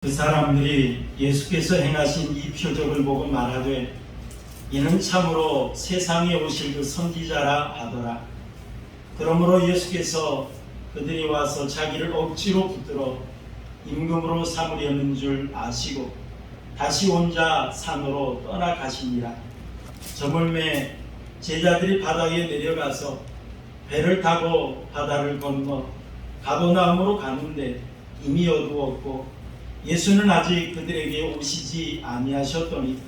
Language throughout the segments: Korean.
그 사람들이 예수께서 행하신 이 표적을 보고 말하되 이는 참으로 세상에 오실 그 선지자라 하더라. 그러므로 예수께서 그들이 와서 자기를 억지로 붙들어 임금으로 삼으려는 줄 아시고 다시 혼자 산으로 떠나가시니라. 저물매 제자들이 바다에 내려가서 배를 타고 바다를 건너 가버나움으로 가는데 이미 어두웠고 예수는 아직 그들에게 오시지 아니하셨더니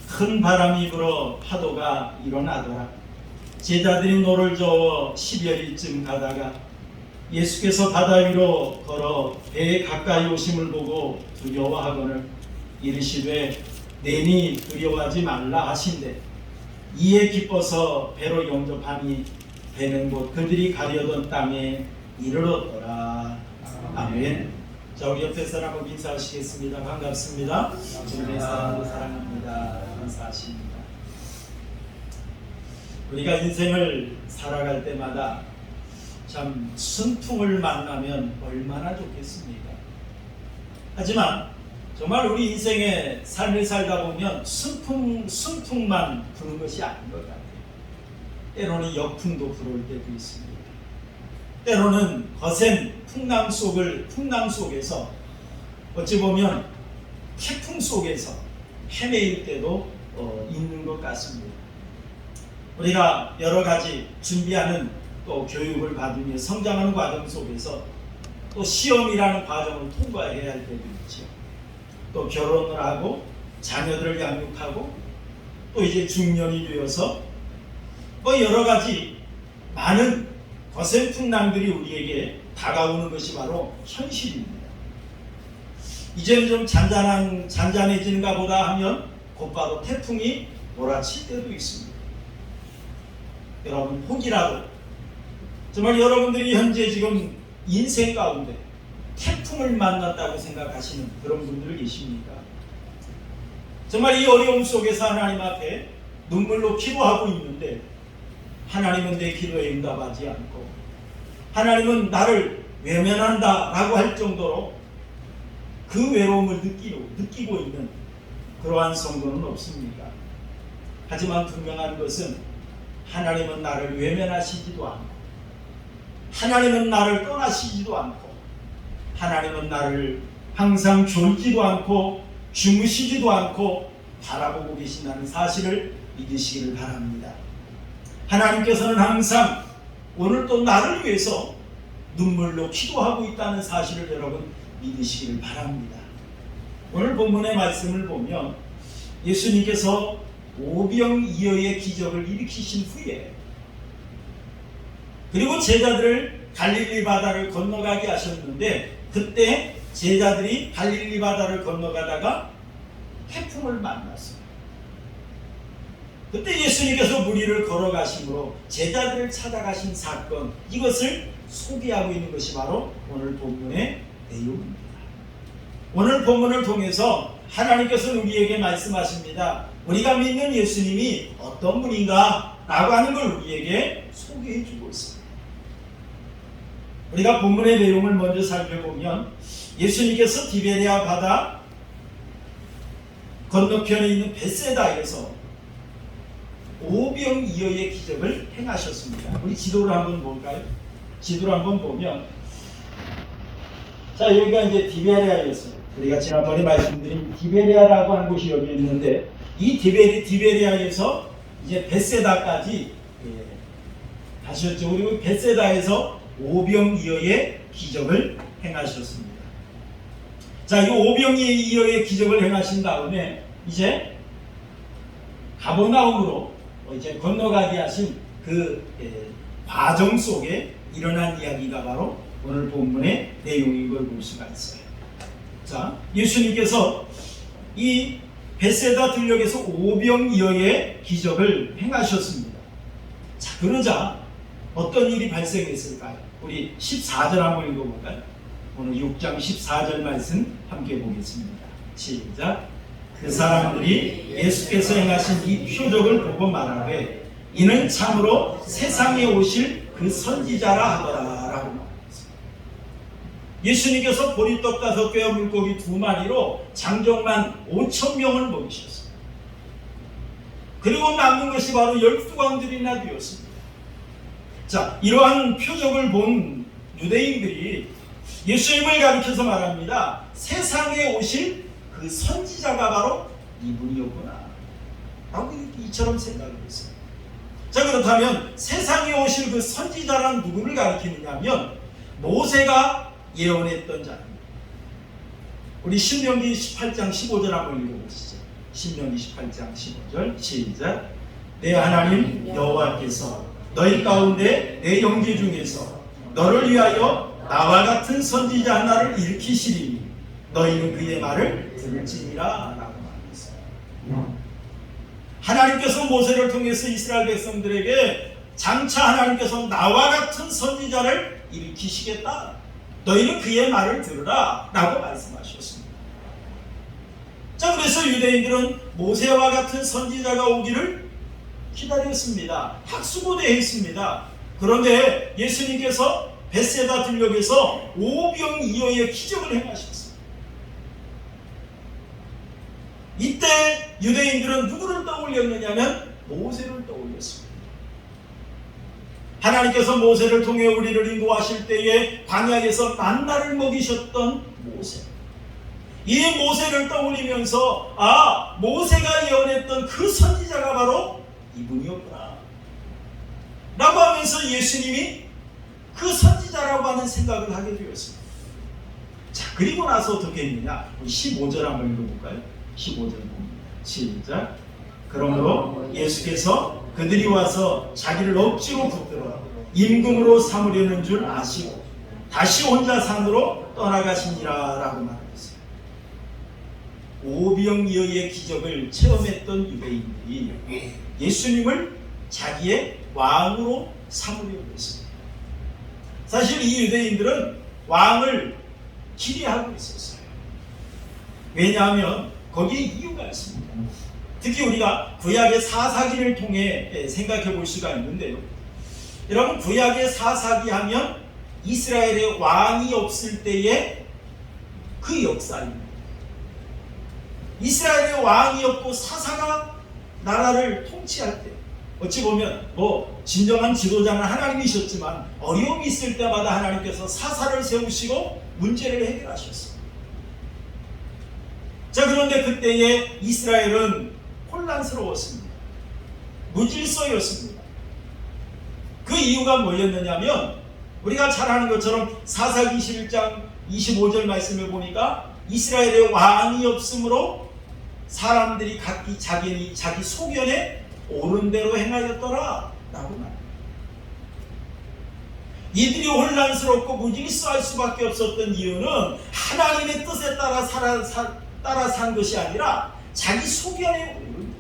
큰 바람이 불어 파도가 일어나더라. 제자들이 노를 저어 10여리쯤 가다가 예수께서 바다 위로 걸어 배에 가까이 오심을 보고 두려워하거늘 이르시되 내니 두려워하지 말라 하신대 이에 기뻐서 배로 영접하니 배는 곧 그들이 가려던 땅에 이르렀더라. 아멘. 자, 우리 옆에 사람하고 인사하시겠습니다. 반갑습니다. 주님의 사랑으로 사랑합니다. 감사하십니다. 우리가 인생을 살아갈 때마다 참 순풍을 만나면 얼마나 좋겠습니까? 하지만 정말 우리 인생의 삶을 살다 보면 순풍만 부는 것이 아닌 것 같아요. 때로는 역풍도 불어올 때도 있습니다. 때로는 거센 풍랑 속에서 어찌 보면 태풍 속에서 헤매일 때도 있는 것 같습니다. 우리가 여러 가지 준비하는 또 교육을 받으며 성장하는 과정 속에서 또 시험이라는 과정을 통과해야 할 때도 있죠. 또 결혼을 하고 자녀들을 양육하고 또 이제 중년이 되어서 뭐 여러 가지 많은 거센 풍랑들이 우리에게 다가오는 것이 바로 현실입니다. 이제는 좀 잔잔해지는가 보다 하면 곧바로 태풍이 몰아칠 때도 있습니다. 여러분 혹이라도 정말 여러분들이 현재 지금 인생 가운데 태풍을 만났다고 생각하시는 그런 분들 계십니까? 정말 이 어려움 속에서 하나님 앞에 눈물로 기도하고 있는데 하나님은 내 기도에 응답하지 않고 하나님은 나를 외면한다 라고 할 정도로 그 외로움을 느끼고 있는 그러한 성도는 없습니까? 하지만 분명한 것은 하나님은 나를 외면하시지도 않고 하나님은 나를 떠나시지도 않고 하나님은 나를 항상 졸지도 않고 주무시지도 않고 바라보고 계신다는 사실을 믿으시기를 바랍니다. 하나님께서는 항상 오늘 또 나를 위해서 눈물로 기도하고 있다는 사실을 여러분 믿으시기를 바랍니다. 오늘 본문의 말씀을 보면 예수님께서 오병이어의 기적을 일으키신 후에 그리고 제자들을 갈릴리 바다를 건너가게 하셨는데 그때 제자들이 갈릴리 바다를 건너가다가 태풍을 만났어요. 그때 예수님께서 무리를 걸어가심으로 제자들을 찾아가신 사건, 이것을 소개하고 있는 것이 바로 오늘 본문의 내용입니다. 오늘 본문을 통해서 하나님께서는 우리에게 말씀하십니다. 우리가 믿는 예수님이 어떤 분인가 라고 하는 걸 우리에게 소개해 주고 있습니다. 우리가 본문의 내용을 먼저 살펴보면 예수님께서 디베레아 바다 건너편에 있는 벳세다에서 오병이어의 기적을 행하셨습니다. 우리 지도를 한번 볼까요? 지도를 한번 보면 자, 여기가 이제 디베레아였어요. 우리가 지난번에 말씀드린 디베레아라고 하는 곳이 여기 있는데 이 디베레아에서 이제 벳세다까지 가셨죠. 그리고 벳세다에서 오병이어의 기적을 행하셨습니다. 자, 이 오병이어의 기적을 행하신 다음에 이제 가버나움으로 이제 건너가게 하신 그 과정 속에 일어난 이야기가 바로 오늘 본문의 내용인 걸 볼 수가 있어요. 자, 예수님께서 이 벳세다 들녘에서 오병이어의 기적을 행하셨습니다. 자, 그러자 어떤 일이 발생했을까요? 우리 14절 한번 읽어볼까요? 오늘 6장 14절 말씀 함께 보겠습니다. 시작. 그 사람들이 예수께서 행하신 이 표적을 보고 말하되 이는 참으로 세상에 오실 그 선지자라 하더라 라고 말했습니다. 예수님께서 보리떡 5개와 물고기 2마리로 장정만 5,000명을 먹이셨어요. 그리고 남는 것이 바로 12광들이나 되었습니다. 자, 이러한 표적을 본 유대인들이 예수님을 가리켜서 말합니다. 세상에 오실 그 선지자가 바로 이분이었구나 라고 이처럼 생각을 했어요. 자, 그렇다면 세상에 오실 그 선지자란 누구를 가리키느냐 하면 모세가 예언했던 자입니다. 우리 신명기 18장 15절 한번 읽어보시죠. 신명기 18장 15절 시작. 내 하나님 여호와께서 너희 가운데 내 형제 중에서 너를 위하여 나와 같은 선지자 하나를 일으키시리니 너희는 그의 말을 들을지니라 라고 말했어요. 하나님께서 모세를 통해서 이스라엘 백성들에게 장차 하나님께서 나와 같은 선지자를 일으키시겠다. 너희는 그의 말을 들으라 라고 말씀하셨습니다. 자, 그래서 유대인들은 모세와 같은 선지자가 오기를 기다렸습니다. 학수고대했습니다. 그런데 예수님께서 벳세다 들녘에서 오병이어의 기적을 행하셨습니다. 이때 유대인들은 누구를 떠올렸느냐면 모세를 떠올렸습니다. 하나님께서 모세를 통해 우리를 인도하실 때에 광야에서 만나를 먹이셨던 모세. 이 모세를 떠올리면서 모세가 예언했던 그 선지자가 바로 이분이었구나 라고 하면서 예수님이 그 선지자라고 하는 생각을 하게 되었습니다. 자, 그리고 나서 어떻게 했느냐? 우리 15절 한번 읽어볼까요? 15절 봅니다. 시작. 그러므로 예수께서 그들이 와서 자기를 억지로 붙들어 임금으로 삼으려는 줄 아시고 다시 혼자 산으로 떠나가시니라 라고 말했어요. 오병이어의 기적을 체험했던 유대인들이 예수님을 자기의 왕으로 삼으려고 했습니다. 사실 이 유대인들은 왕을 기대하고 있었어요. 왜냐하면 거기에 이유가 있습니다. 특히 우리가 구약의 사사기를 통해 생각해 볼 수가 있는데요. 여러분, 구약의 사사기 하면 이스라엘의 왕이 없을 때의 그 역사입니다. 이스라엘의 왕이 없고 사사가 나라를 통치할 때 어찌 보면 진정한 지도자는 하나님이셨지만 어려움이 있을 때마다 하나님께서 사사를 세우시고 문제를 해결하셨습니다. 자, 그런데 그때의 이스라엘은 혼란스러웠습니다. 무질서였습니다. 그 이유가 뭐였느냐면 우리가 잘 아는 것처럼 사사기 21장 25절 말씀을 보니까 이스라엘의 왕이 없으므로 사람들이 각기 자기 소견에 옳은 대로 행하였더라 라고 말합니다. 이들이 혼란스럽고 무질서할 수밖에 없었던 이유는 하나님의 뜻에 따라 산 것이 아니라 자기 소견에 옳은,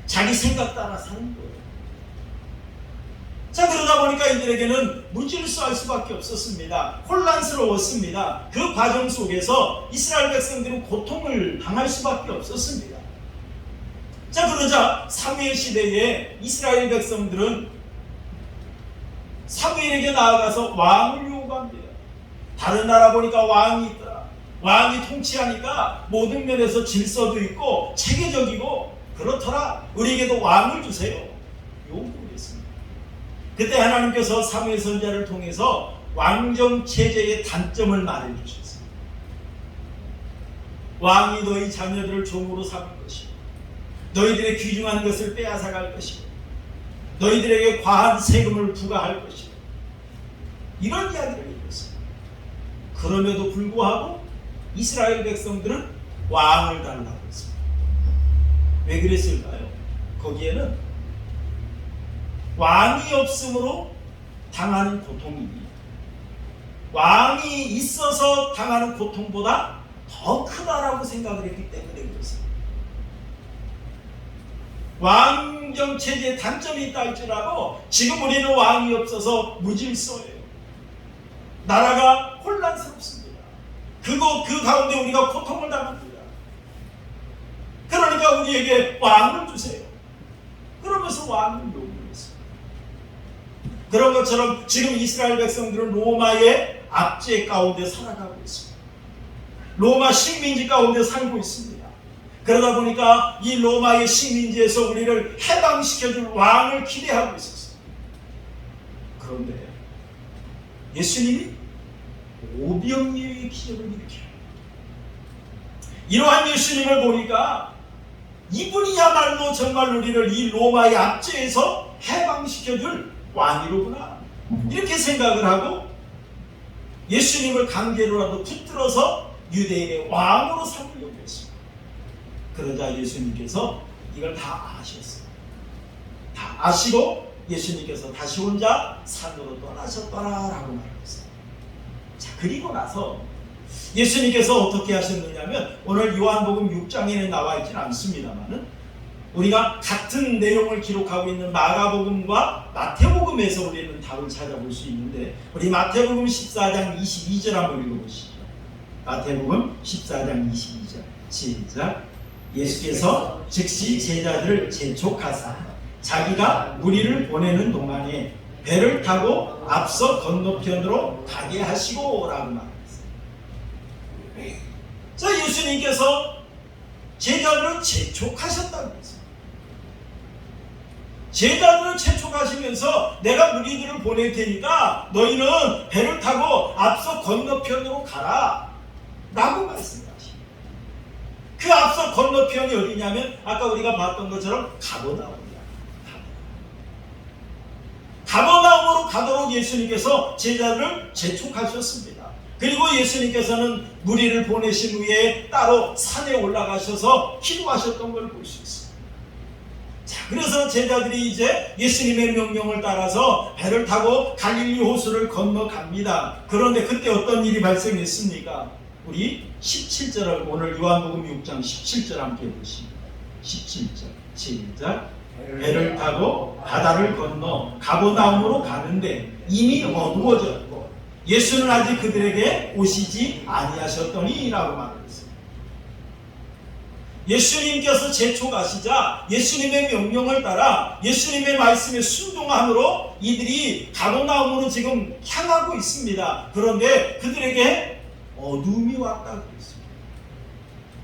자기 생각 따라 사는 거예요. 자, 그러다 보니까 이들에게는 무질서할 수밖에 없었습니다. 혼란스러웠습니다. 그 과정 속에서 이스라엘 백성들은 고통을 당할 수밖에 없었습니다. 자, 그러자 사무엘 시대에 이스라엘 백성들은 사무엘에게 나아가서 왕을 요구합니다. 다른 나라 보니까 왕이 있더라. 왕이 통치하니까 모든 면에서 질서도 있고 체계적이고 그렇더라. 우리에게도 왕을 주세요. 요구를 했습니다. 그때 하나님께서 사무엘 선지자를 통해서 왕정 체제의 단점을 말해 주셨습니다. 왕이 너희 자녀들을 종으로 삼을 것이고 너희들의 귀중한 것을 빼앗아갈 것이고 너희들에게 과한 세금을 부과할 것이고 이런 이야기를 해줬습니다. 그럼에도 불구하고 이스라엘 백성들은 왕을 달라고 했습니다. 왜 그랬을까요? 거기에는 왕이 없으므로 당하는 고통이 왕이 있어서 당하는 고통보다 더 크다라고 생각을 했기 때문에 그렇습니다. 왕정 체제에 단점이 있다 할지라도 지금 우리는 왕이 없어서 무질서해요. 나라가 혼란스럽습니다. 그 가운데 우리가 고통을 당합니다. 그러니까 우리에게 왕을 주세요. 그러면서 왕을 요구했습니다. 그런 것처럼 지금 이스라엘 백성들은 로마의 압제 가운데 살아가고 있습니다. 로마 식민지 가운데 살고 있습니다. 그러다 보니까 이 로마의 식민지에서 우리를 해방시켜줄 왕을 기대하고 있었어요. 그런데 예수님이 오병이어의 기적을 일으켜요. 이러한 예수님을 보니까 이분이야말로 정말 우리를 이 로마의 압제에서 해방시켜줄 왕이로구나, 이렇게 생각을 하고 예수님을 강제로라도 붙들어서 유대인의 왕으로 삼으려고 했습니다. 그러자 예수님께서 이걸 다 아셨어요. 다 아시고 예수님께서 다시 혼자 산으로 떠나셨더라라고 말했어요. 자, 그리고 나서 예수님께서 어떻게 하셨느냐면, 오늘 요한복음 6장에는 나와 있지는 않습니다만은 우리가 같은 내용을 기록하고 있는 마가복음과 마태복음에서 우리는 답을 찾아볼 수 있는데, 우리 마태복음 14장 22절 한번 읽어보시죠. 마태복음 14장 22절 시작. 예수께서 즉시 제자들을 재촉하사 자기가 무리를 보내는 동안에 배를 타고 앞서 건너편으로 가게 하시고 라고 말했어요. 자, 예수님께서 제자들을 재촉하셨다고 했어요. 제자들을 재촉하시면서 내가 무리들을 보낼 테니까 너희는 배를 타고 앞서 건너편으로 가라 라고 말씀하십니다. 그 앞서 건너편이 어디냐면 아까 우리가 봤던 것처럼 가버나움이야. 가버나움으로 가도록 예수님께서 제자들을 재촉하셨습니다. 그리고 예수님께서는 무리를 보내신 후에 따로 산에 올라가셔서 기도하셨던 걸 볼 수 있습니다. 자, 그래서 제자들이 이제 예수님의 명령을 따라서 배를 타고 갈릴리 호수를 건너갑니다. 그런데 그때 어떤 일이 발생했습니까? 우리 17절을 오늘 요한복음 6장 17절 함께 보십니다. 17절 시작. 배를 타고 바다를 건너 가버나움으로 가는데 이미 어두워졌고 예수는 아직 그들에게 오시지 아니하셨더니 라고 말했습니다. 예수님께서 재촉하시자 예수님의 명령을 따라 예수님의 말씀에 순종함으로 이들이 가버나움으로 지금 향하고 있습니다. 그런데 그들에게 어둠이 왔다고 했습니다.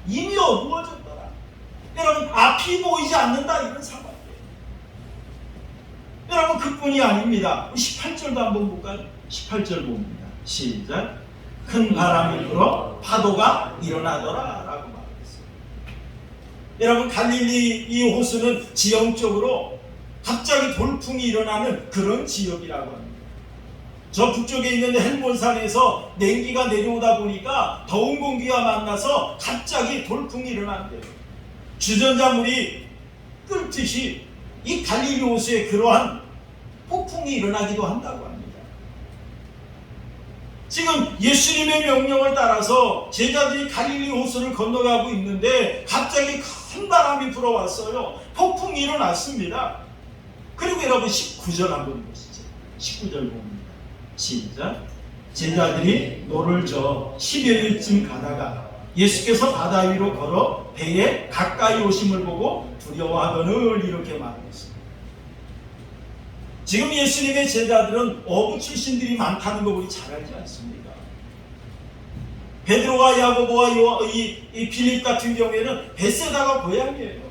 이미 어두워졌더라. 여러분, 앞이 보이지 않는다, 이런 상황이에요. 여러분, 그뿐이 아닙니다. 18절도 한번 볼까요? 18절 봅니다. 시작. 큰 바람이 불어 파도가 일어나더라 라고 말했어요. 여러분, 갈릴리 이 호수는 지형적으로 갑자기 돌풍이 일어나는 그런 지역이라고 합니다. 저 북쪽에 있는 헬몬산에서 냉기가 내려오다 보니까 더운 공기가 만나서 갑자기 돌풍이 일어난대요. 주전자물이 끓듯이 이 갈릴리 호수에 그러한 폭풍이 일어나기도 한다고 합니다. 지금 예수님의 명령을 따라서 제자들이 갈릴리 호수를 건너가고 있는데 갑자기 큰 바람이 불어왔어요. 폭풍이 일어났습니다. 그리고 여러분 19절 한번 보시죠. 19절 봅니다. 시작. 제자들이 노를 저 10여일쯤 가다가 예수께서 바다 위로 걸어 배에 가까이 오심을 보고 두려워하거늘 이렇게 말했습니다. 지금 예수님의 제자들은 어부 출신들이 많다는 거 우리 잘 알지 않습니까? 베드로와 야고보와 이 빌립 같은 경우에는 베세다가 고향이에요.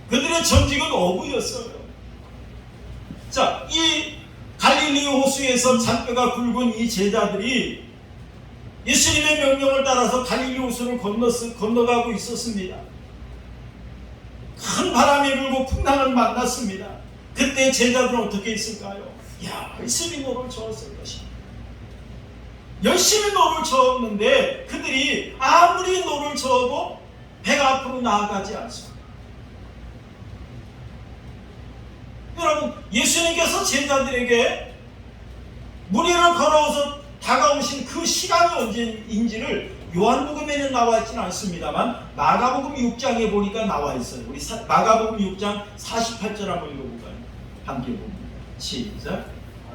그들의 전직은 어부였어요. 자, 이 갈릴리 호수에서 잔뼈가 굵은 이 제자들이 예수님의 명령을 따라서 갈릴리 호수를 건너가고 있었습니다. 큰 바람이 불고 풍랑을 만났습니다. 그때 제자들은 어떻게 했을까요? 열심히 노를 저었을 것입니다. 열심히 노를 저었는데 그들이 아무리 노를 저어도 배가 앞으로 나아가지 않습니다. 여러분, 예수님께서 제자들에게 무리를 걸어서 다가오신 그 시간이 언제인지를 요한복음에는 나와 있지는 않습니다만 마가복음 6장에 보니까 나와 있어요. 우리 마가복음 6장 48절 한번 읽어볼까요? 함께 봅니다. 시작.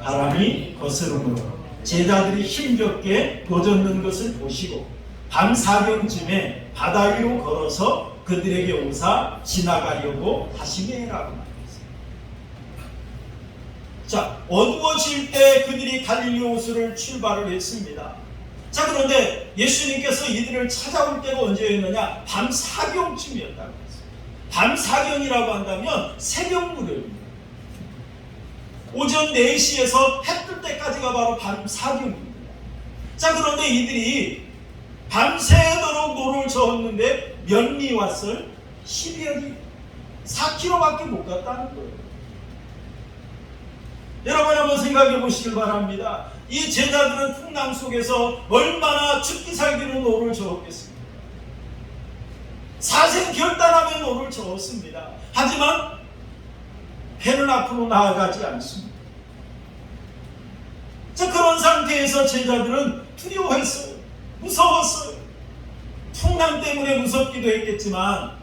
바람이 거스름으로 제자들이 힘겹게 도젓는 것을 보시고 밤 사경쯤에 바다 위로 걸어서 그들에게 오사 지나가려고 하시매라고 말했어요. 자, 어두워질 때 그들이 갈릴리 호수를 출발을 했습니다. 자, 그런데 예수님께서 이들을 찾아올 때가 언제였느냐? 밤 사경쯤이었다고 했어요. 밤 사경이라고 한다면 새벽 무렵입니다. 오전 4시에서 해 뜰 때까지가 바로 밤 사경입니다. 자, 그런데 이들이 밤새도록 노를 저었는데 몇 리 왔어요? 12여리, 4km밖에 못 갔다는 거예요. 여러분 한번 생각해 보시길 바랍니다. 이 제자들은 풍랑 속에서 얼마나 죽기 살기로 노를 저었겠습니까? 사생 결단하며 노를 저었습니다. 하지만 배는 앞으로 나아가지 않습니다. 자, 그런 상태에서 제자들은 두려워했어요. 무서웠어요. 풍랑 때문에 무섭기도 했겠지만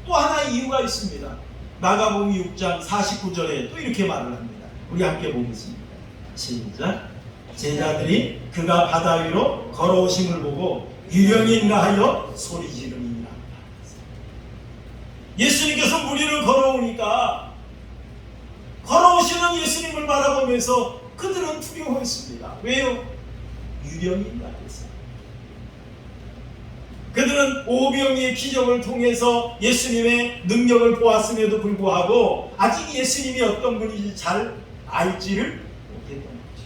또 하나의 이유가 있습니다. 마가복음 6장 49절에 또 이렇게 말을 합니다. 우리 함께 보겠습니다. 시작. 제자들이 그가 바다 위로 걸어오심을 보고 유령인가 하여 소리 지르니라. 예수님께서 물 위를 걸어오니까 걸어오시는 예수님을 바라보면서 그들은 두려워했습니다. 왜요? 유령인가 해서. 그들은 오병이의 기적을 통해서 예수님의 능력을 보았음에도 불구하고 아직 예수님이 어떤 분인지 잘 알지를 못했던 거죠.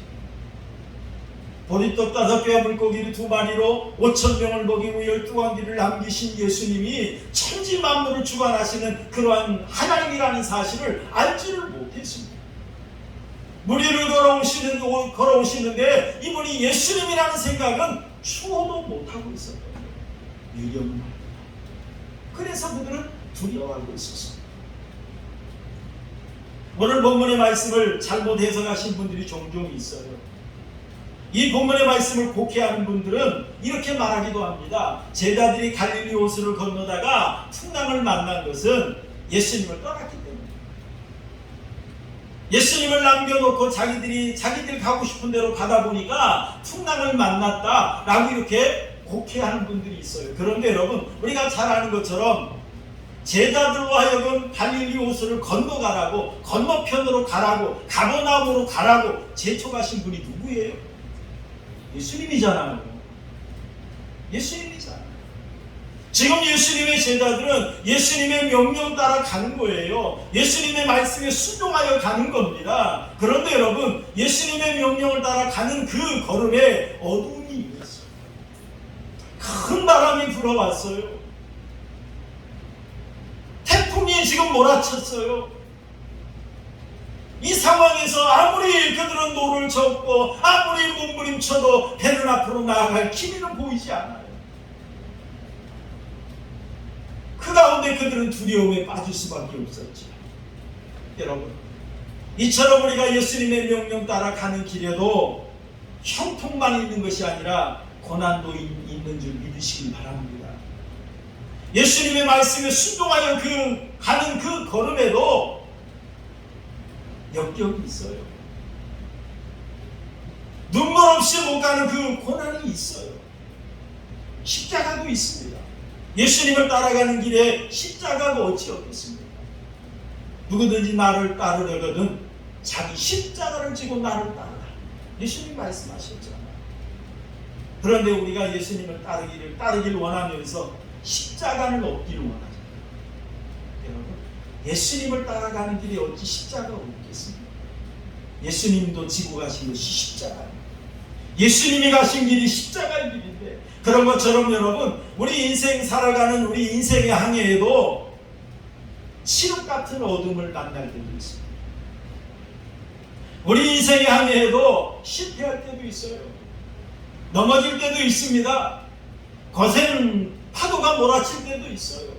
보리떡 5개와 물고기 2마리로 5,000명을 먹이고 12광기를 남기신 예수님이 천지 만물을 주관하시는 그러한 하나님이라는 사실을 알지를 못했습니다. 물 위를 걸어오시는데 이분이 예수님이라는 생각은 추호도 못하고 있었던 거예요. 유령은. 그래서 그들은 두려워하고 있었습니다. 오늘 본문의 말씀을 잘못 해석하신 분들이 종종 있어요. 이 본문의 말씀을 곡해하는 분들은 이렇게 말하기도 합니다. 제자들이 갈릴리 호수를 건너다가 풍랑을 만난 것은 예수님을 떠났기 때문에, 예수님을 남겨놓고 자기들이 가고 싶은 대로 가다 보니까 풍랑을 만났다라고 이렇게 곡해하는 분들이 있어요. 그런데 여러분, 우리가 잘 아는 것처럼 제자들로 하여금 갈릴리 호수를 건너가라고, 건너편으로 가라고, 가버나움으로 가라고 제촉하신 분이 누구예요? 예수님이잖아요. 예수님이잖아요. 지금 예수님의 제자들은 예수님의 명령 따라 가는 거예요. 예수님의 말씀에 순종하여 가는 겁니다. 그런데 여러분, 예수님의 명령을 따라 가는 그 걸음에 어두움이 있어요. 큰 바람이 불어왔어요. 태풍이 지금 몰아쳤어요. 이 상황에서 아무리 그들은 노를 젓고 아무리 몸부림쳐도 배는 앞으로 나아갈 기미는 보이지 않아요. 그 가운데 그들은 두려움에 빠질 수밖에 없었죠. 여러분, 이처럼 우리가 예수님의 명령 따라 가는 길에도 형통만 있는 것이 아니라 고난도 있는 줄 믿으시기 바랍니다. 예수님의 말씀에 순종하여 가는 그 걸음에도 역경이 있어요. 눈물 없이 못 가는 그 고난이 있어요. 십자가도 있습니다. 예수님을 따라가는 길에 십자가가 어찌 없겠습니까? 누구든지 나를 따르려거든 자기 십자가를 지고 나를 따르라. 예수님 말씀하셨잖아요. 그런데 우리가 예수님을 따르길 원하면서 십자가는 없기를 원하잖아요. 여러분, 예수님을 따라가는 길에 어찌 십자가가 없겠습니까? 예수님도 지고 가신 것이 십자가입니다. 예수님이 가신 길이 십자가의 길인데, 그런 것처럼 여러분, 우리 인생 살아가는 우리 인생의 항해에도 칠흑 같은 어둠을 만날 때도 있습니다. 우리 인생의 항해에도 실패할 때도 있어요. 넘어질 때도 있습니다. 거센 파도가 몰아칠 때도 있어요.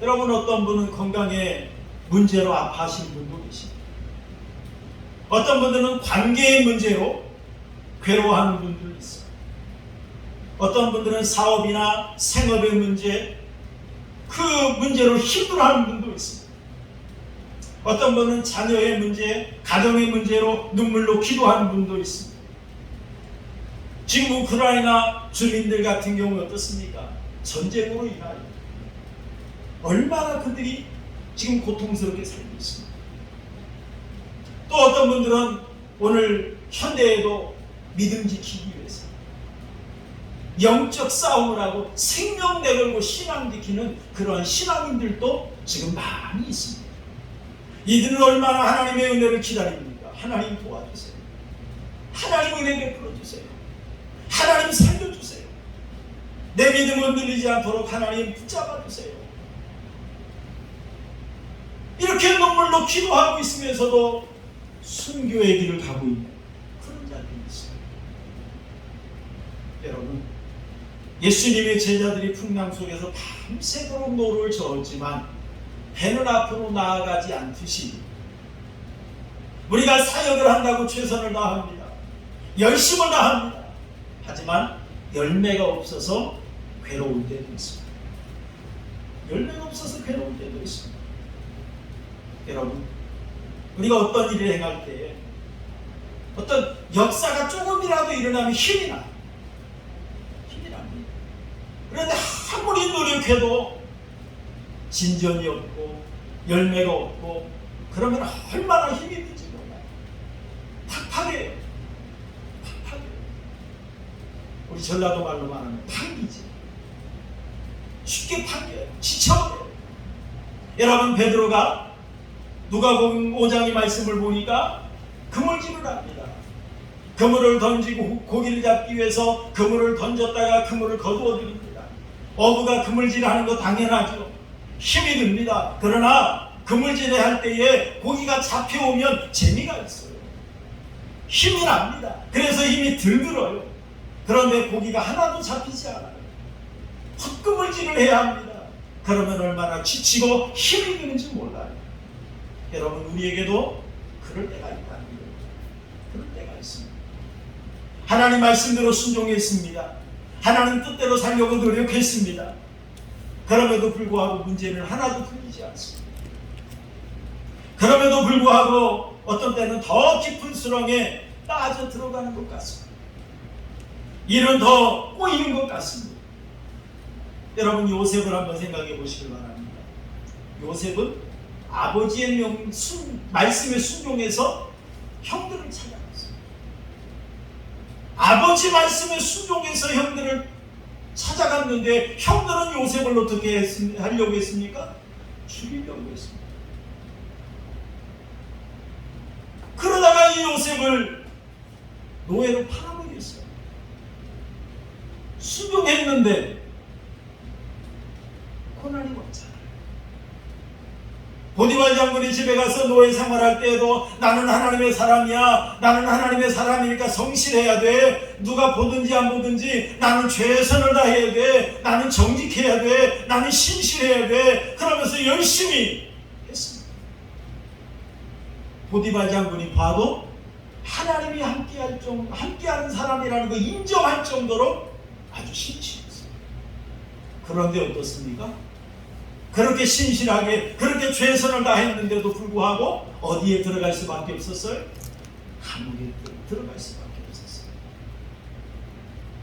여러분, 어떤 분은 건강에 문제로 아파하시는 분도 계십니다. 어떤 분들은 관계의 문제로 괴로워하는 분들도 있어요. 어떤 분들은 사업이나 생업의 문제, 그 문제로 힘들어하는 분도 있습니다. 어떤 분은 자녀의 문제, 가정의 문제로 눈물로 기도하는 분도 있습니다. 지금 우크라이나 주민들 같은 경우 어떻습니까? 전쟁으로 인하여 얼마나 그들이 지금 고통스럽게 살고 있습니다. 또 어떤 분들은 오늘 현대에도 믿음 지키기 위해서 영적 싸움을 하고 생명 내걸고 신앙 지키는 그러한 신앙인들도 지금 많이 있습니다. 이들은 얼마나 하나님의 은혜를 기다립니까? 하나님 도와주세요. 하나님 은혜 베풀어 주세요. 하나님 살려주세요. 내 믿음 흔들리지 않도록 하나님 붙잡아 주세요. 이렇게 눈물로 기도하고 있으면서도 순교의 길을 가고 있는 그런 자들이 있어요. 여러분, 예수님의 제자들이 풍랑 속에서 밤새도록 노를 저었지만 배는 앞으로 나아가지 않듯이 우리가 사역을 한다고 최선을 다합니다. 열심을 다합니다. 하지만 열매가 없어서 괴로울 때도 있습니다. 열매가 없어서 괴로울 때도 있습니다. 여러분, 우리가 어떤 일을 행할 때 어떤 역사가 조금이라도 일어나면 힘이 나요. 힘이 납니다. 그런데 아무리 노력해도 진전이 없고 열매가 없고 그러면 얼마나 힘이 들지 몰라요. 팍팍해요. 팍팍해요. 우리 전라도 말로 말하면 팍이지. 쉽게 팍해요. 지쳐버려요. 여러분, 베드로가 누가복음 5장의 말씀을 보니까 그물질을 합니다. 그물을 던지고 고기를 잡기 위해서 그물을 던졌다가 그물을 거두어 드립니다. 어부가 그물질하는 거 당연하죠. 힘이 듭니다. 그러나 그물질을 할 때에 고기가 잡혀오면 재미가 있어요. 힘이 납니다. 그래서 힘이 덜 들어요. 그런데 고기가 하나도 잡히지 않아요. 헛그물질을 해야 합니다. 그러면 얼마나 지치고 힘이 드는지 몰라요. 여러분, 우리에게도 그럴 때가 있다는 거예요. 그럴 때가 있습니다. 하나님 말씀대로 순종했습니다. 하나님 뜻대로 살려고 노력했습니다. 그럼에도 불구하고 문제는 하나도 풀리지 않습니다. 그럼에도 불구하고 어떤 때는 더 깊은 수렁에 빠져 들어가는 것 같습니다. 일은 더 꼬이는 것 같습니다. 여러분, 요셉을 한번 생각해 보시길 바랍니다. 요셉은 아버지의 말씀에 순종해서 형들을 찾아갔어요. 아버지 말씀에 순종해서 형들을 찾아갔는데 형들은 요셉을 어떻게 하려고 했습니까? 죽이려고 했습니다. 그러다가 이 요셉을 노예로 팔아버렸어요. 순종했는데 고난이 왔잖아요. 보디발 장군이 집에 가서 노예 생활할 때에도 나는 하나님의 사람이야. 나는 하나님의 사람이니까 성실해야 돼. 누가 보든지 안 보든지 나는 최선을 다해야 돼. 나는 정직해야 돼. 나는 신실해야 돼. 그러면서 열심히 했습니다. 보디발 장군이 봐도 하나님이 함께하는 사람이라는 걸 인정할 정도로 아주 신실했어요. 그런데 어떻습니까? 그렇게 신실하게 그렇게 최선을 다했는데도 불구하고 어디에 들어갈 수밖에 없었어요? 감옥에 들어갈 수밖에 없었어요.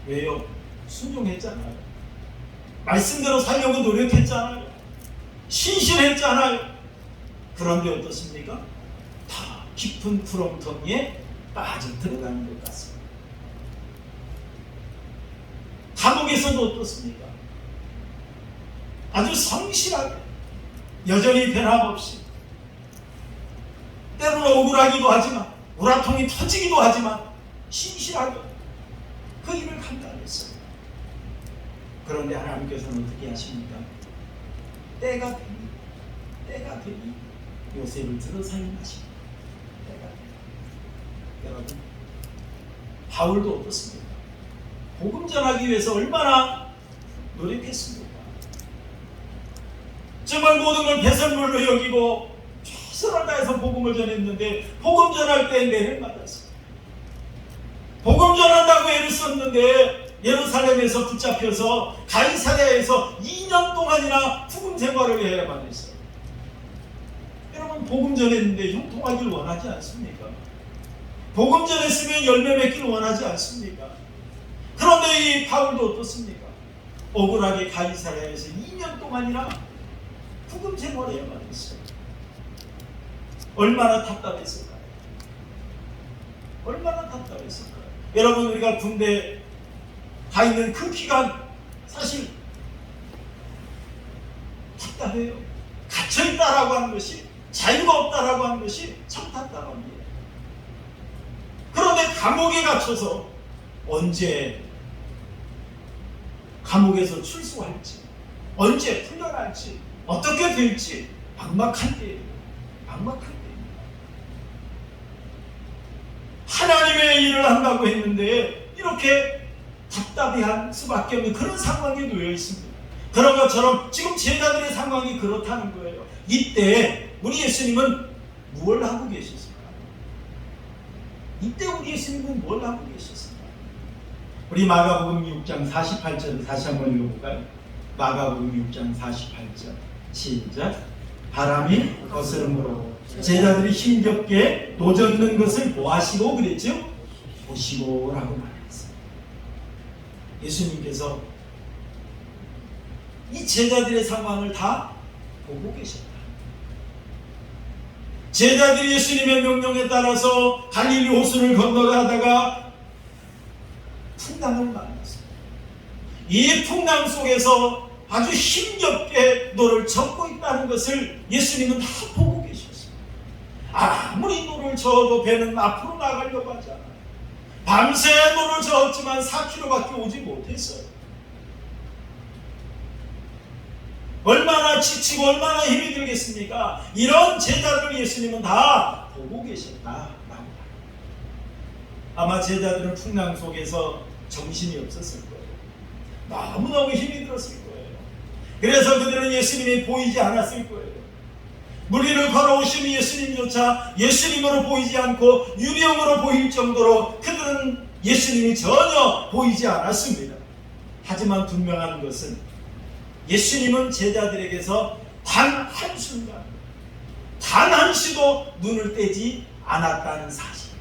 왜요? 순종했잖아요. 말씀대로 살려고 노력했잖아요. 신실했잖아요. 그런데 어떻습니까? 다 깊은 구렁텅이에 빠져 들어가는 것 같습니다. 감옥에서도 어떻습니까? 아주 성실하게 여전히 변함없이 때로는 억울하기도 하지만 우라통이 터지기도 하지만 신실하게 그 일을 감당했어요. 그런데 하나님께서는 어떻게 하십니까? 때가 되니 요셉을 들어 살림하십니다. 때가 되니. 여러분, 바울도 어떻습니까? 복음 전하기 위해서 얼마나 노력했습니까? 정말 모든 걸 배설물로 여기고 최선을 다해서 복음을 전했는데 복음 전할 때 매를 맞았어요. 복음 전한다고 애를 썼는데 예루살렘에서 붙잡혀서 가이사랴에서 2년 동안이나 후금 생활을 해야만 했어요. 여러분, 복음 전했는데 형통하길 원하지 않습니까? 복음 전했으면 열매 맺기를 원하지 않습니까? 그런데 이 바울도 어떻습니까? 억울하게 가이사랴에서 2년 동안이나 후금 생활을 해야만 했어요. 얼마나 답답했을까요? 얼마나 답답했을까요? 여러분, 우리가 군대 가 있는 그 기간 사실 답답해요. 갇혀있다라고 하는 것이, 자유가 없다라고 하는 것이 참 답답합니다. 그런데 감옥에 갇혀서 언제 감옥에서 출소할지, 언제 풀려날지, 어떻게 될지 막막한 때예요. 막막한 때입니다. 하나님의 일을 한다고 했는데 이렇게 답답해할 수밖에 없는 그런 상황에 놓여 있습니다. 그런 것처럼 지금 제자들의 상황이 그렇다는 거예요. 이때 우리 예수님은 뭘 하고 계셨을까요? 이때 우리 예수님은 뭘 하고 계셨을까요? 우리 마가복음 6장 48절을 다시 한번 읽어볼까요? 마가복음 6장 48절 시작. 바람이 거스름으로 제자들이 힘겹게 노젓는 것을 보아시고 그랬죠? 보시고 라고 말했어요. 예수님께서 이 제자들의 상황을 다 보고 계셨다. 제자들이 예수님의 명령에 따라서 갈릴리 호수를 건너가다가 풍랑을 만났습니다. 이 풍랑 속에서 아주 힘겹게 노를 젓고 있다는 것을 예수님은 다 보고 계셨어요. 아무리 노를 저어도 배는 앞으로 나가려고 하잖아요. 밤새 노를 저었지만 4km밖에 오지 못했어요. 얼마나 지치고 얼마나 힘이 들겠습니까? 이런 제자들을 예수님은 다 보고 계셨다라고 합니다. 아마 제자들은 풍랑 속에서 정신이 없었을 거예요. 너무너무 힘이 들었을 거예요. 그래서 그들은 예수님이 보이지 않았을 거예요. 무리를 걸어오신 예수님조차 예수님으로 보이지 않고 유령으로 보일 정도로 그들은 예수님이 전혀 보이지 않았습니다. 하지만 분명한 것은 예수님은 제자들에게서 단 한순간, 단 한시도 눈을 떼지 않았다는 사실.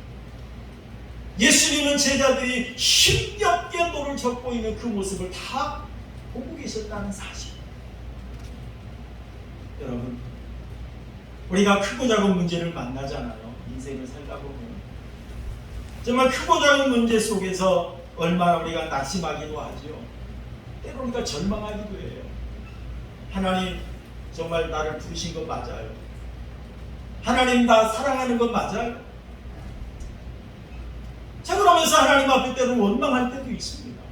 예수님은 제자들이 힘겹게 노를 젓고 있는 그 모습을 다 보고 계셨다는 사실. 여러분, 우리가 크고 작은 문제를 만나잖아요. 인생을 살다 보면 정말 크고 작은 문제 속에서 얼마나 우리가 낙심하기도 하죠. 때로 우리가 절망하기도 해요. 하나님 정말 나를 부르신 거 맞아요? 하나님 나 사랑하는 거 맞아요? 자, 그러면서 하나님 앞에 때로는 원망할 때도 있습니다.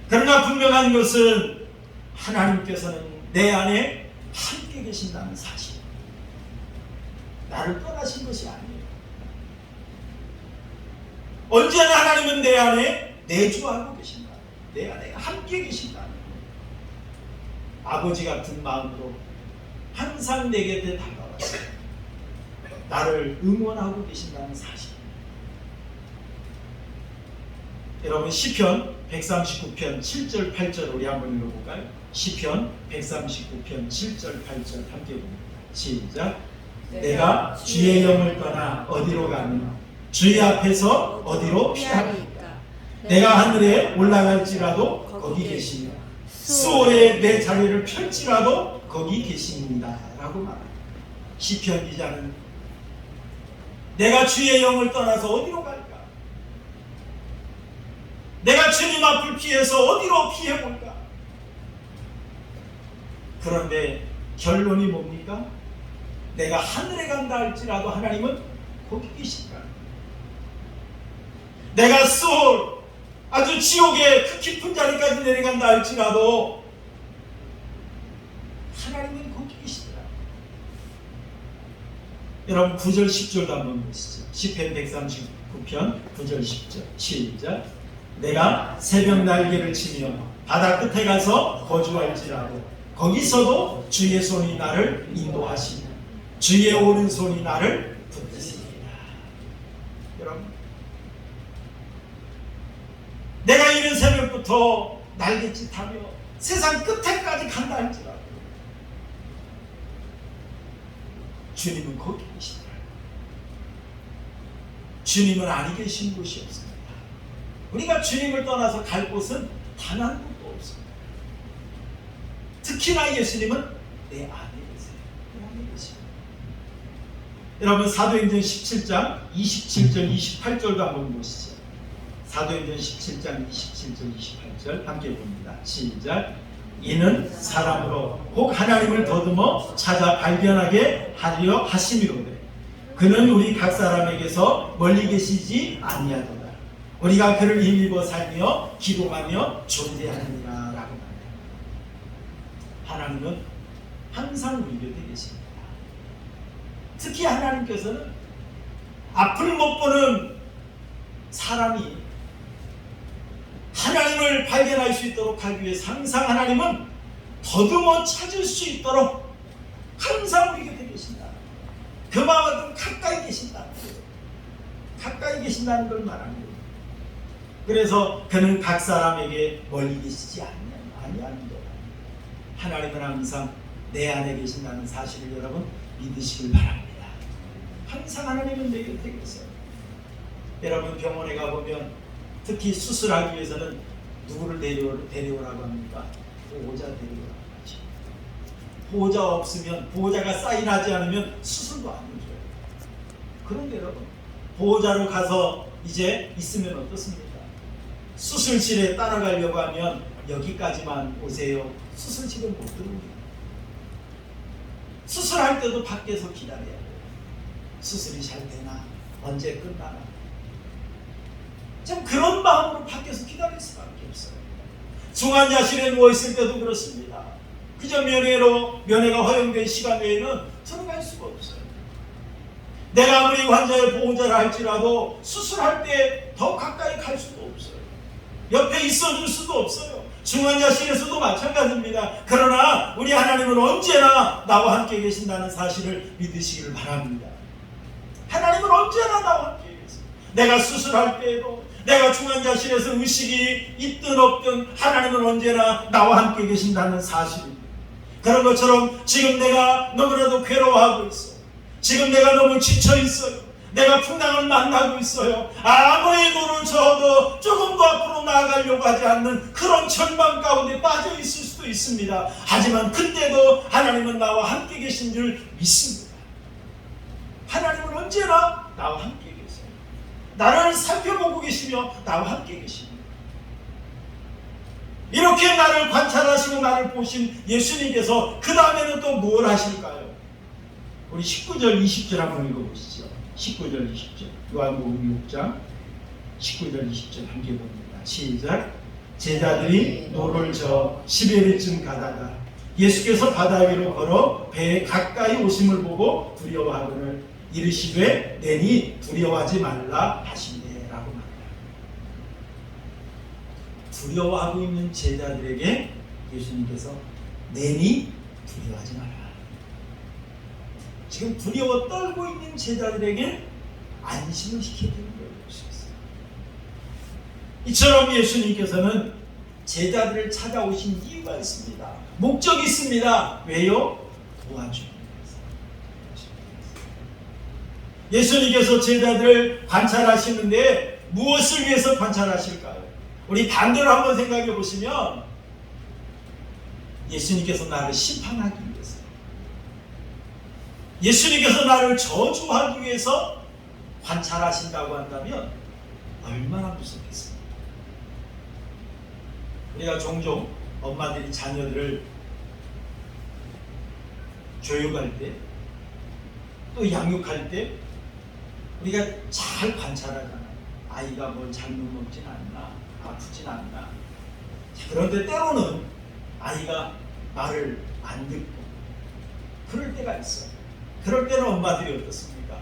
그러나 분명한 것은 하나님께서는 내 안에 함께 계신다는 사실. 나를 떠나신 것이 아니에요. 언제나 하나님은 내 안에 내주하고 계신다. 내 안에 함께 계신다. 아버지 같은 마음으로 항상 내 곁에 다가와서 나를 응원하고 계신다는 사실. 여러분, 시편 139편 7절 8절 우리 한번 읽어볼까요? 시편 139편 7절 8절 함께 봅니다. 시작. 내가 주의 영을 떠나 어디로 가며 주의 앞에서 어디로 피하리까? 내가 하늘에 올라갈지라도 거기 계시며 수월에 내 자리를 펼지라도 거기 계십니다 라고 말합니다. 시편 기자는 내가 주의 영을 떠나서 어디로 갈까? 내가 주님 앞을 피해서 어디로 피해볼까? 그런데 결론이 뭡니까? 내가 하늘에 간다 할지라도 하나님은 거기 계신다. 내가 수월 아주 지옥의 그 깊은 자리까지 내려간다 할지라도 하나님은 거기 계시더라. 여러분 9절 10절도 한번 보시죠. 시편 139편 9절 10절 시작. 내가 새벽 날개를 치며 바다 끝에 가서 거주할지라도 거기서도 주의 손이 나를 인도하시며 주의 오른손이 나를 붙드시리라. 여러분, 내가 이른 새벽부터 날갯짓하며 세상 끝에까지 간다 할지라도 주님은 거기 계시더라. 주님은 아니 계신 곳이 없습니다. 우리가 주님을 떠나서 갈 곳은 단 한 곳도 없습니다. 특히나 예수님은 내 안에 계세요. 내 안에 계십니다. 여러분 사도행전 17장 27절 28절도 한번 보시죠. 사도행전 17장 27절 28절 함께 봅니다. 시작. 이는 사람으로 혹 하나님을 더듬어 찾아 발견하게 하려 하심이로되 그는 우리 각 사람에게서 멀리 계시지 아니하도다. 우리가 그를 힘입어 살며 기도하며 존대하느니라 라고 합니다. 하나님은 항상 우리 곁에 계십니다. 특히 하나님께서는 앞을 못 보는 사람이 하나님을 발견할 수 있도록 하기 위해서 항상 하나님은 더듬어 찾을 수 있도록 항상 우리 곁에 계신다. 그만큼 가까이 계신다. 가까이 계신다는 걸 말하는 거예요. 그래서 그는 각 사람에게 멀리 계시지 아니하는 거다. 하나님은 항상 내 안에 계신다는 사실을 여러분 믿으시길 바랍니다. 항상 하나님은 내 곁에 계세요. 여러분 병원에 가보면 특히 수술하기 위해서는 누구를 데려오라고 합니까? 보호자 데려오라고 하죠. 보호자 없으면, 보호자가 사인하지 않으면 수술도 안 해줘요. 그런데 여러분 보호자로 가서 이제 있으면 어떻습니까? 수술실에 따라가려고 하면 여기까지만 오세요. 수술실에 못 들어옵니다. 수술할 때도 밖에서 기다려야 돼요. 수술이 잘 되나? 언제 끝나나? 참 그런 마음으로 밖에서 기다릴 수밖에 없어요. 중환자실에 누워있을 때도 그렇습니다. 그저 면회가 허용된 시간 외에는 들어갈 수가 없어요. 내가 아무리 환자의 보호자라 할지라도 수술할 때 더 가까이 갈 수도 없어요. 옆에 있어줄 수도 없어요. 중환자실에서도 마찬가지입니다. 그러나 우리 하나님은 언제나 나와 함께 계신다는 사실을 믿으시기를 바랍니다. 하나님은 언제나 나와 함께 계세요. 내가 수술할 때에도, 내가 중환자실에서 의식이 있든 없든 하나님은 언제나 나와 함께 계신다는 사실입니다. 그런 것처럼 지금 내가 너무나도 괴로워하고 있어요. 지금 내가 너무 지쳐 있어요. 내가 풍랑을 만나고 있어요. 아무리 눈을 저어도 조금 더 앞으로 나아가려고 하지 않는 그런 절망 가운데 빠져 있을 수도 있습니다. 하지만 그때도 하나님은 나와 함께 계신 줄 믿습니다. 하나님은 언제나 나와 함께 계세요. 나를 살펴보고 계시며 나와 함께 계십니다. 이렇게 나를 관찰하시고 나를 보신 예수님께서 그 다음에는 또 뭘 하실까요? 우리 19절 20절 한번 읽어보시죠. 19절 20절 요한복음 6장 19절 20절 함께 봅니다. 시작. 제자들이 노를 저 시베리쯤 가다가 예수께서 바다 위로 걸어 배에 가까이 오심을 보고 두려워하거늘 이르시되 내니 두려워하지 말라 하시네 라고 말합니다. 두려워하고 있는 제자들에게 예수님께서 내니 두려워하지 말라. 지금 두려워 떨고 있는 제자들에게 안심을 시켜주는 걸 볼 수 있어요. 이처럼 예수님께서는 제자들을 찾아오신 이유가 있습니다. 목적이 있습니다. 왜요? 도와주기 위해서. 예수님께서 제자들을 관찰하시는데 무엇을 위해서 관찰하실까요? 우리 반대로 한번 생각해 보시면 예수님께서 나를 심판하기 위해서, 예수님께서 나를 저주하기 위해서 관찰하신다고 한다면 얼마나 무섭겠습니까? 우리가 종종 엄마들이 자녀들을 교육할 때, 또 양육할 때 우리가 잘 관찰하잖아요. 아이가 뭘 잘못 먹진 않나, 아프진 않나. 그런데 때로는 아이가 말을 안 듣고 그럴 때가 있어요. 그럴 때는 엄마들이 어떻습니까?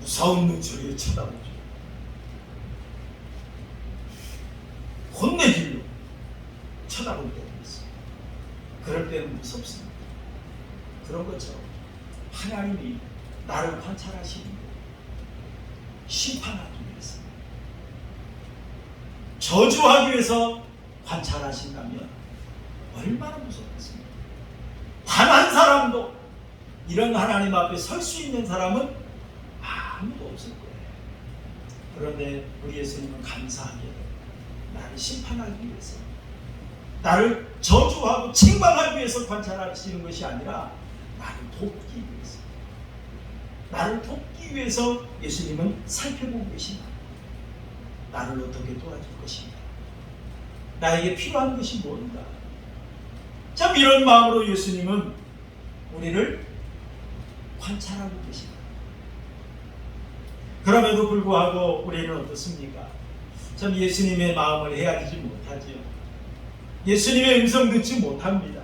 무서운 눈초리로 쳐다보죠. 혼내주려고 쳐다볼 때가 있어요. 그럴 때는 무섭습니다. 그런 것처럼 하나님이 나를 관찰하시는데 심판하기 위해서, 저주하기 위해서 관찰하신다면 얼마나 무섭겠습니까? 단 한 사람도, 이런 하나님 앞에 설 수 있는 사람은 아무도 없을 거예요. 그런데 우리 예수님은 감사하게 나를 심판하기 위해서, 나를 저주하고 책망하기 위해서 관찰하시는 것이 아니라 나를 돕기 위해서, 나를 돕기 위해서 예수님은 살펴보고 계신다. 나를 어떻게 도와줄 것인가? 나에게 필요한 것이 뭔가? 참 이런 마음으로 예수님은 우리를 관찰하고 계십니다. 그럼에도 불구하고 우리는 어떻습니까? 참 예수님의 마음을 헤아리지 못하지요. 예수님의 음성 듣지 못합니다.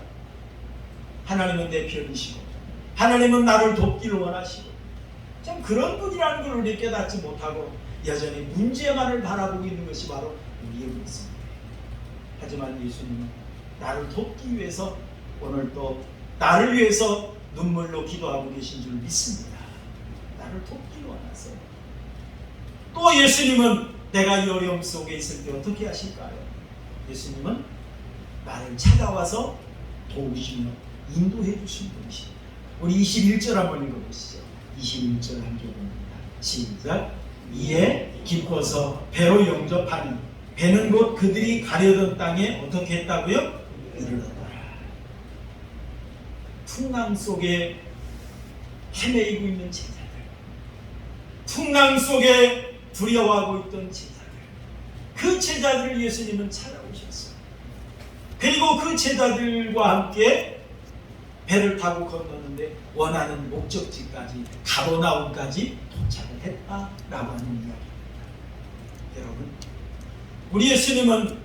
하나님은 내 편이시고 하나님은 나를 돕기를 원하시고 참 그런 분이라는 걸 우리 깨닫지 못하고 여전히 문제만을 바라보고 있는 것이 바로 우리의 모습입니다. 하지만 예수님은 나를 돕기 위해서 오늘 또 나를 위해서 눈물로 기도하고 계신 줄 믿습니다. 나를 돕기를 원하세요. 또 예수님은 내가 이 어려움 속에 있을 때 어떻게 하실까요? 예수님은 나를 찾아와서 도우시며 인도해 주신 분이십니다. 우리 21절 한번 읽어보시죠. 21절 한 조금입니다. 시작. 이에 기뻐서 배로 영접하니 배는 곧 그들이 가려던 땅에 어떻게 했다고요? 이르렀더라. 풍랑 속에 헤매이고 있는 제자들, 풍랑 속에 두려워하고 있던 제자들, 그 제자들을 예수님은 찾아오셨어요. 그리고 그 제자들과 함께 배를 타고 건너는데 원하는 목적지까지 가버나움까지 도착을 했다라고 하는 이야기입니다. 여러분, 우리 예수님은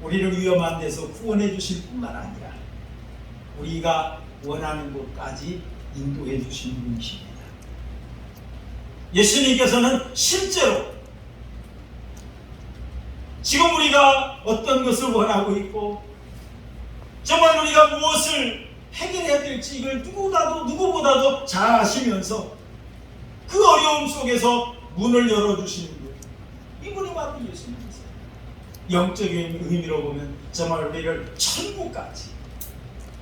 우리를 위험한 데서 구원해 주실 뿐만 아니라 우리가 원하는 곳까지 인도해 주시는 분이십니다. 예수님께서는 실제로 지금 우리가 어떤 것을 원하고 있고 정말 우리가 무엇을 해결해야 될지 이걸 누구보다도 잘 아시면서 그 어려움 속에서 문을 열어주시는 분, 이분이 바로 예수님이세요. 영적인 의미로 보면 정말 우리를 천국까지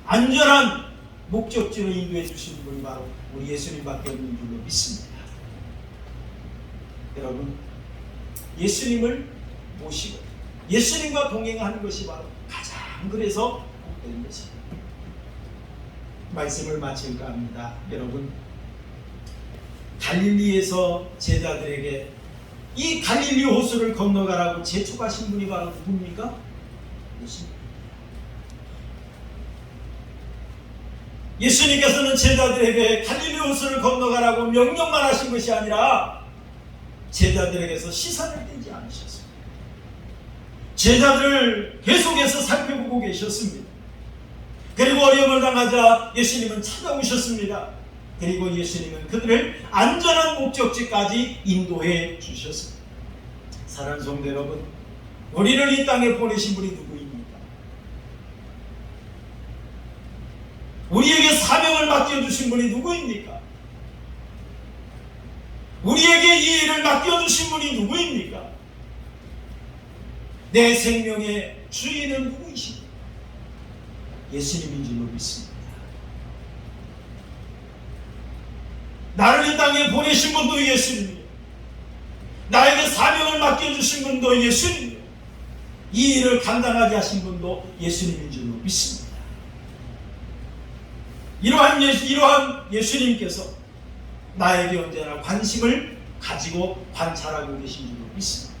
안전한 목적지로 인도해 주시는 분이 바로 우리 예수님밖에 없는 줄로 믿습니다. 여러분, 예수님을 모시고 예수님과 동행하는 것이 바로 가장 그래서 복된 것입니다. 말씀을 마칠까 합니다. 여러분, 갈릴리에서 제자들에게 이 갈릴리 호수를 건너가라고 재촉하신 분이 바로 누굽니까? 예수님. 예수님께서는 제자들에게 갈릴리 호수를 건너가라고 명령만 하신 것이 아니라 제자들에게서 시선을 떼지 않으셨습니다. 제자들을 계속해서 살펴보고 계셨습니다. 그리고 어려움을 당하자 예수님은 찾아오셨습니다. 그리고 예수님은 그들을 안전한 목적지까지 인도해 주셨습니다. 사랑하는 성도 여러분, 우리를 이 땅에 보내신 분이 누구입니까? 우리에게 사명을 맡겨주신 분이 누구입니까? 우리에게 이 일을 맡겨주신 분이 누구입니까? 내 생명의 주인은 누구이십니까? 예수님인 줄로 믿습니다. 나를 이 땅에 보내신 분도 예수님이에요. 나에게 사명을 맡겨주신 분도 예수님이에요. 이 일을 감당하게 하신 분도 예수님인 줄로 믿습니다. 이러한 예수님께서 나에게 언제나 관심을 가지고 관찰하고 계신 줄로 믿습니다.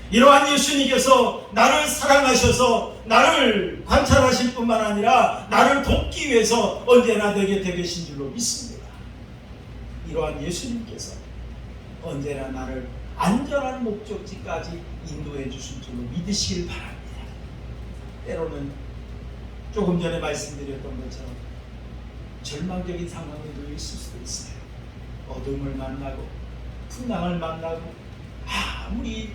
이러한 예수님께서 나를 사랑하셔서 나를 관찰하실 뿐만 아니라 나를 돕기 위해서 언제나 내 곁에 계신 줄로 믿습니다. 이러한 예수님께서 언제나 나를 안전한 목적지까지 인도해 주실 줄로 믿으시길 바랍니다. 때로는 조금 전에 말씀드렸던 것처럼 절망적인 상황에 놓여 있을 수도 있어요. 어둠을 만나고 풍랑을 만나고 아무리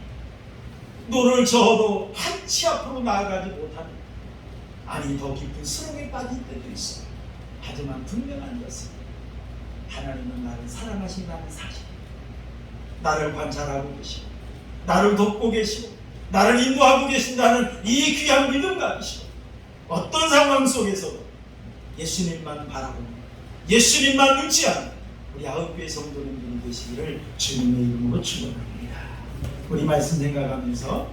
노를 저어도 한치 앞으로 나아가지 못하는, 아니 더 깊은 수렁에 빠질 때도 있어요. 하지만 분명한 것은 하나님은 나를 사랑하신다는 사실, 나를 관찰하고 계시고 나를 돕고 계시고 나를 인도하고 계신다는 이 귀한 믿음과 계시고 어떤 상황 속에서도 예수님만 바라보는, 예수님만 의지하는 우리 9교회 성도님들이 되시기를 주님의 이름으로 축원합니다. 우리 말씀 생각하면서